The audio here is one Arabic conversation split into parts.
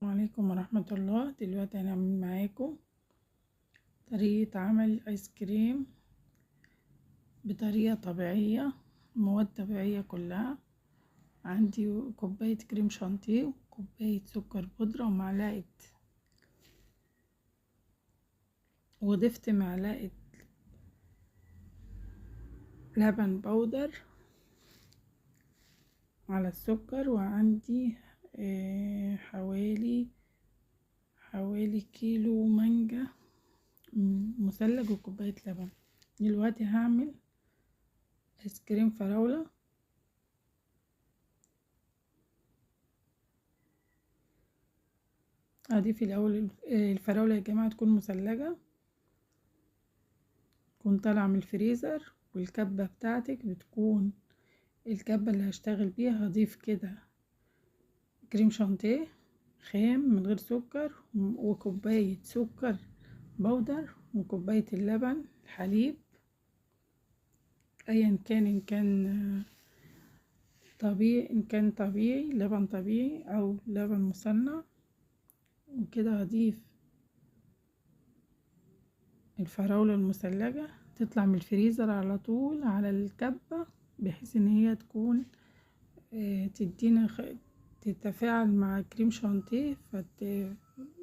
السلام عليكم ورحمة الله. دلوقتي هنعمل معاكم طريقة عمل ايس كريم بطريقة طبيعية، مواد طبيعية كلها. عندي كوباية كريم شانتيه وكوباية سكر بودرة ومعلقة، وضفت معلقة لبن بودر على السكر. وعندي حوالي كيلو مانجا مثلج وكوباية لبن. دلوقتي هعمل ايس كريم فراولة. اضيف الاول الفراولة يا جماعة تكون مثلجة، تكون طالعة من الفريزر، والكبة بتاعتك بتكون الكبة اللي هشتغل بيها. هضيف كده كريم شانتيه خام من غير سكر، وكوباية سكر بودر، وكوباية اللبن حليب ايا كان، ان كان طبيعي لبن طبيعي او لبن مصنع. وكده هضيف الفراولة المثلجة تطلع من الفريزر على طول على الكبة، بحيث ان هي تكون تدينا تتفاعل مع كريم شانتيه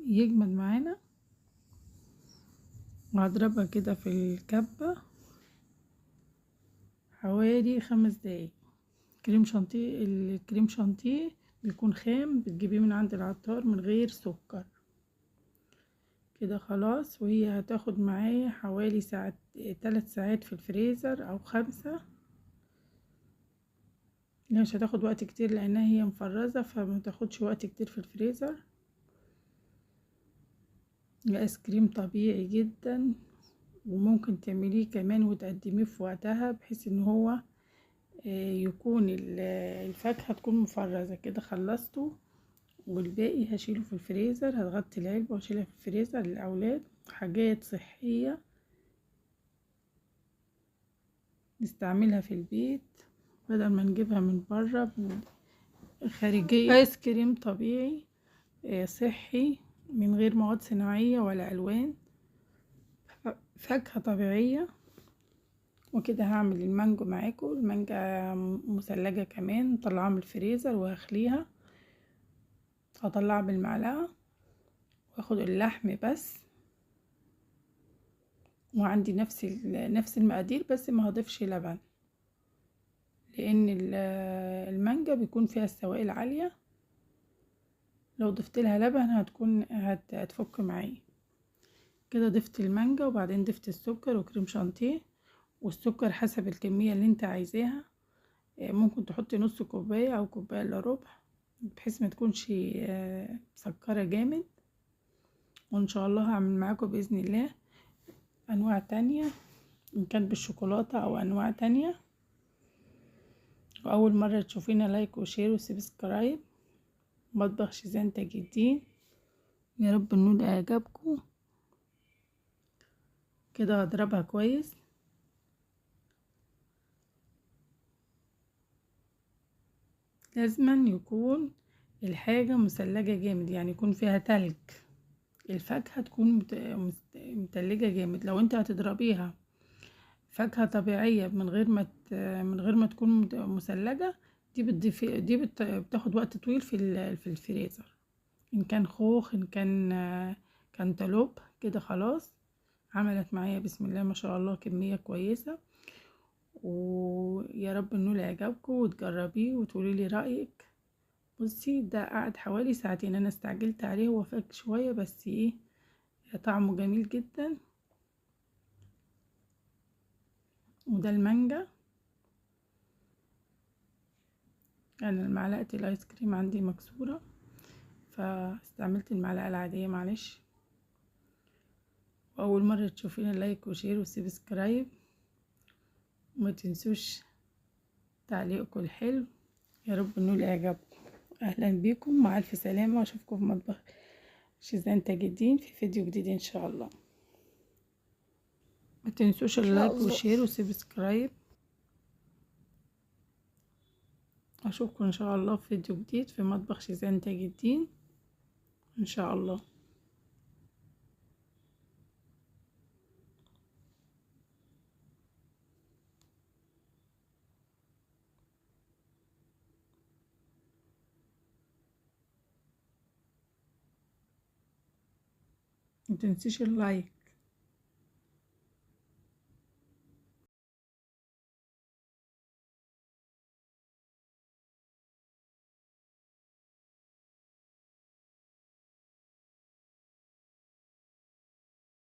يجمد معانا. وهضربها كده في الكبة حوالي 5 دقايق. الكريم شانتيه بيكون خام، بتجيبيه من عند العطار من غير سكر. كده خلاص، وهي هتاخد معايا حوالي 3 ساعات في الفريزر او 5. مش هتاخد وقت كتير لانها هي مفرزة، فما تاخدش وقت كتير في الفريزر. الايس كريم طبيعي جدا، وممكن تعمليه كمان وتقدميه في وقتها، بحيث ان هو يكون الفاكهة تكون مفرزة. كده خلصته، والباقي هشيله في الفريزر. هتغطي العلبة واشيلها في الفريزر للأولاد. حاجات صحية نستعملها في البيت بدل ما نجيبها من بره خارجية. ايس كريم طبيعي صحي من غير مواد صناعية ولا ألوان، فاكهة طبيعية. وكده هعمل المانجو معاكم. المانجا مثلجة كمان، مطلعاها من الفريزر وهخليها. هطلعها بالمعلقة واخد اللحم بس، وعندي نفس المقادير، بس ما هضيفش لبن لان المانجا بيكون فيها السوائل عالية. لو ضفت لها لبن هتفك معايا. كده ضفت المانجا، وبعدين ضفت السكر وكريم شانتيه. والسكر حسب الكمية اللي انت عايزاها، ممكن تحطي نص كوباية او كوباية الا ربع، بحيث ما تكونش مسكرة جامد. وان شاء الله هعمل معاكم باذن الله انواع تانية، ان كان بالشوكولاتة او انواع تانية. واول مرة تشوفينا لايك وشير وسبسكرايب. مطبخ شيزان تاج الدين. يا رب النول اعجابكم. كده هضربها كويس. لازما يكون الحاجة مثلجة جامد، يعني يكون فيها تلج. الفاكهة تكون متلجة جامد. لو انت هتضربيها فاكهة طبيعية من غير ما تكون مثلجة، بتاخد وقت طويل في الفريزر. ان كان خوخ، ان كان كانتالوب. كده خلاص عملت معايا بسم الله ما شاء الله كمية كويسة. ويا رب النول يعجبكم وتجربيه وتقولي لي رأيك. بصي، ده قعد حوالي ساعتين. انا استعجلت عليه، هو فاك شوية بس ايه، طعمه جميل جدا. وده المانجا. انا المعلقة الايس كريم عندي مكسورة، فاستعملت المعلقة العادية، معلش. واول مرة تشوفينا لايك وشير وسبسكرايب. وما تنسوش تعليقكم الحلو. يا رب النول اعجابكم. اهلا بيكم، مع الف سلامة، واشوفكم في مطبخ شيزان تاج الدين في فيديو جديد ان شاء الله. ما تنسوش اللايك والشير وسبسكرايب. اشوفكم ان شاء الله في فيديو جديد في مطبخ شيزان تاج الدين. ان شاء الله. متنسيش اللايك.